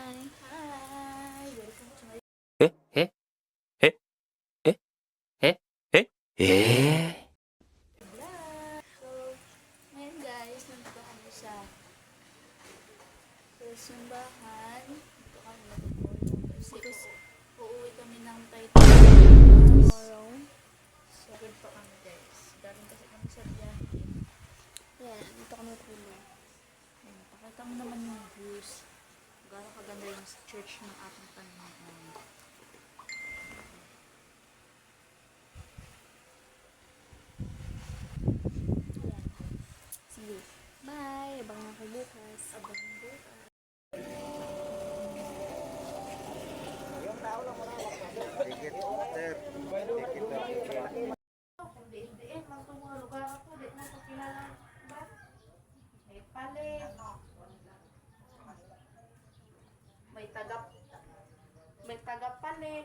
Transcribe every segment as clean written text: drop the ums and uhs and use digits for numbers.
Hi! Welcome to my... Eh? Eh? Eh? Eh? Eh? Eh? Eh? vlog! So, ngayon guys, nandito kami sa simbahan. Dito kami nag-follow. Kasi uuwi kami ng Titan tomorrow. So, good pa kami guys. Galing kasi kami sa biyahe. Yan, dito kami tulog. Pakita mo naman yung views. Gano'ng kaganda yung church ng ating Panginoon. Sige. Bye! Abangan ako bukas. Abangan bukas. May palit. May tagapalit.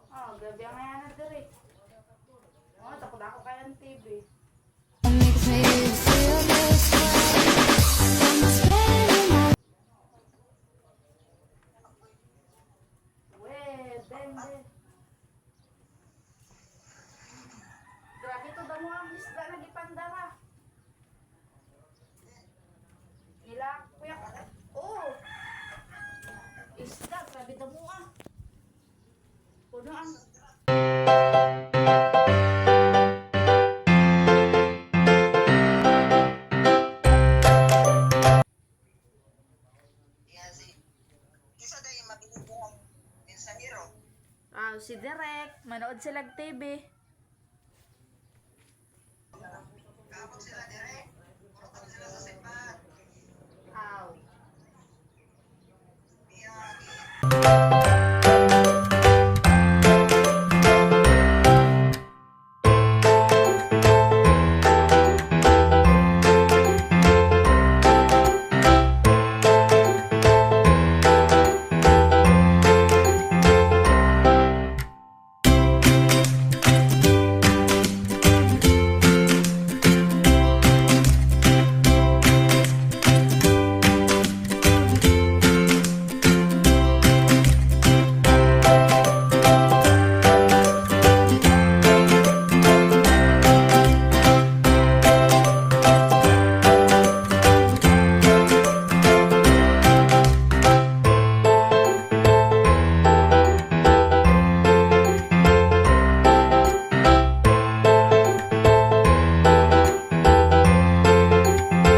Oh, grabe ang ayan na diri. Oh, takot ako kaya ng TV. Bende. Grabe to damo ang isda na gipandara. Kuya. Oh. Isda, grabe damo ah. Puno ang si Derek, manood sila TV. Kapag sila direct, puro sila sa simbahan. Aw.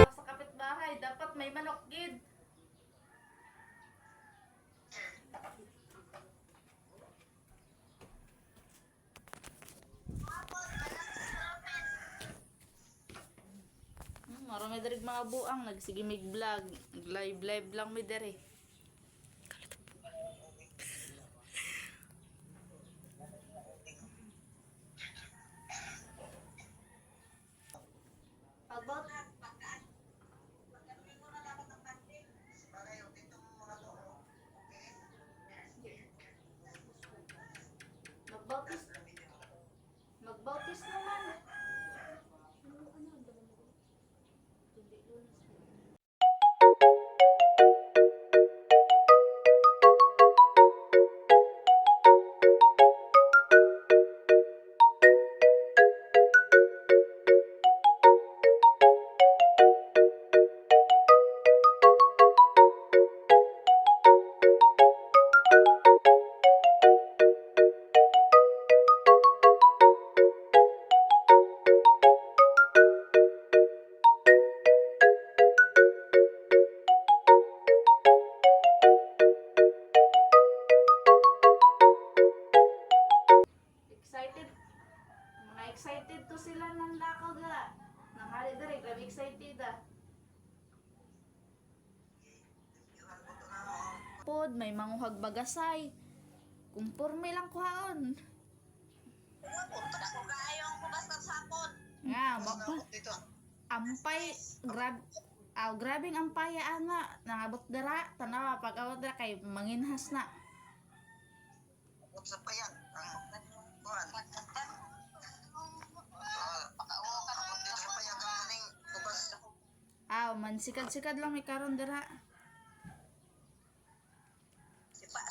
Sa kapitbahay, dapat may manok gid. Marami diri mga buang nagsige mig vlog, live lang mi diri. About magbautis. Magbautis naman. Excited. Mga excited to sila ng lakaw ga. Nanghali diri, grabe excited ah. Pod, may manguhag bagasay. Kumpurme lang kuhaon. Nga, Dito. ampay, grabing ampaya ana. Nangabot dara, tanawa, pag awat dara kay manginhas na. Sa payan. Ang kuhan. Abot dito sa payan ang maning bukas. Man sikad-sikad lang may karon dira.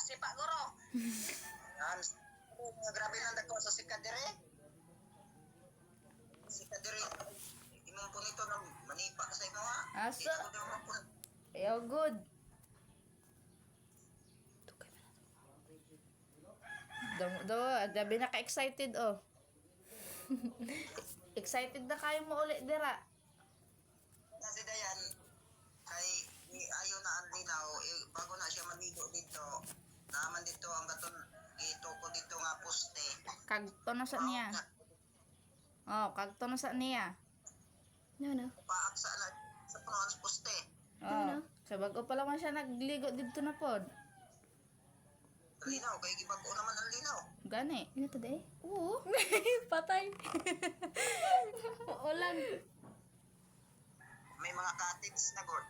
Sipa guro. Yan. Grabe lang dako sa sikadire. Sikadire. Imong po nito na manipa sa imo ha. Asa? Ito daw mo po. Ayo good. Dabi na ka-excited oh. Excited na kayo mo ulit dira. Kasi dayan kay ayo na ang linaw bago na siya maligo dito. Naman dito ang baton ito ko dito nga poste. Kagto na sa niya. Oh, kagto na sa niya. No. Paaksa na sa punuan sa poste. Oh. Sa bago pa lang siya nagligo dito na pod. Linaw kay gibago naman ang linaw. Gani. Ano to day? Oo. Patay. Ulan. May mga cottage na gord.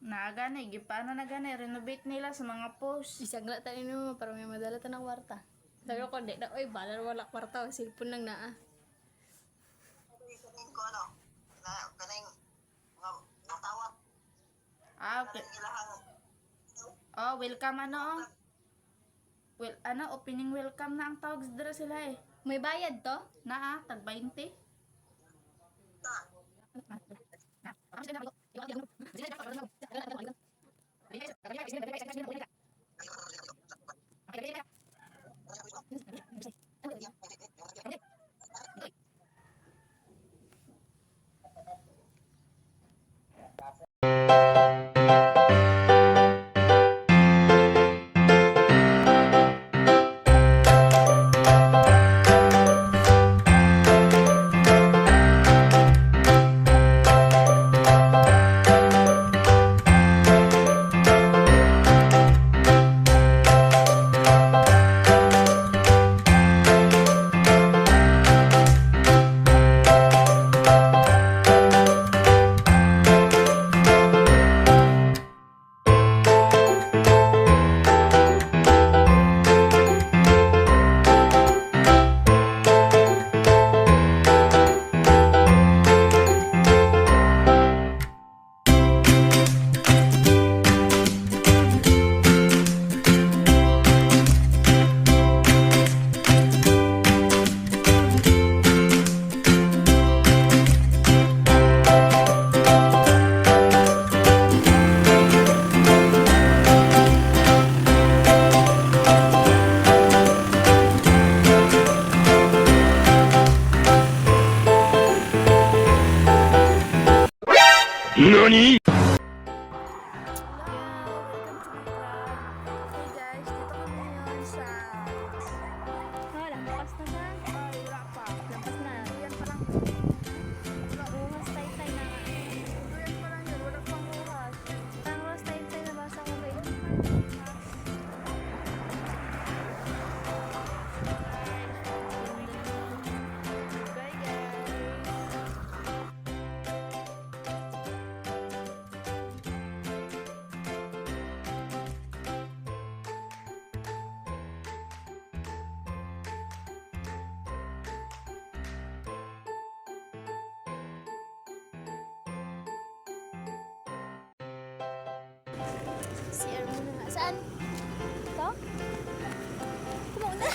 Na gani, gipano na gani renovate nila sa mga post. Isang la tayo mo para may madala ta ng kwarta. Sabi ko, di na, oy, balar wala kwarta. Silpon lang naa. Kaning ko ano na kaning mga tawat Okay. kaning ilahang Oh, welcome ano oh. Well, opening welcome na ang tawag dira sila eh. May bayad to? Na tag 20. NANI?! Okay guys, dito kami ngayon sa Lampas na ba? wala pa. Lampas na. Yan pa lang. Ruhas tay-tay na nga. Yan pa lang yun, wala pang oras. Ang ruhas tay-tay na basa ko ba yun? Bye guys. CR muna nga. Saan? Ito? Kumuna.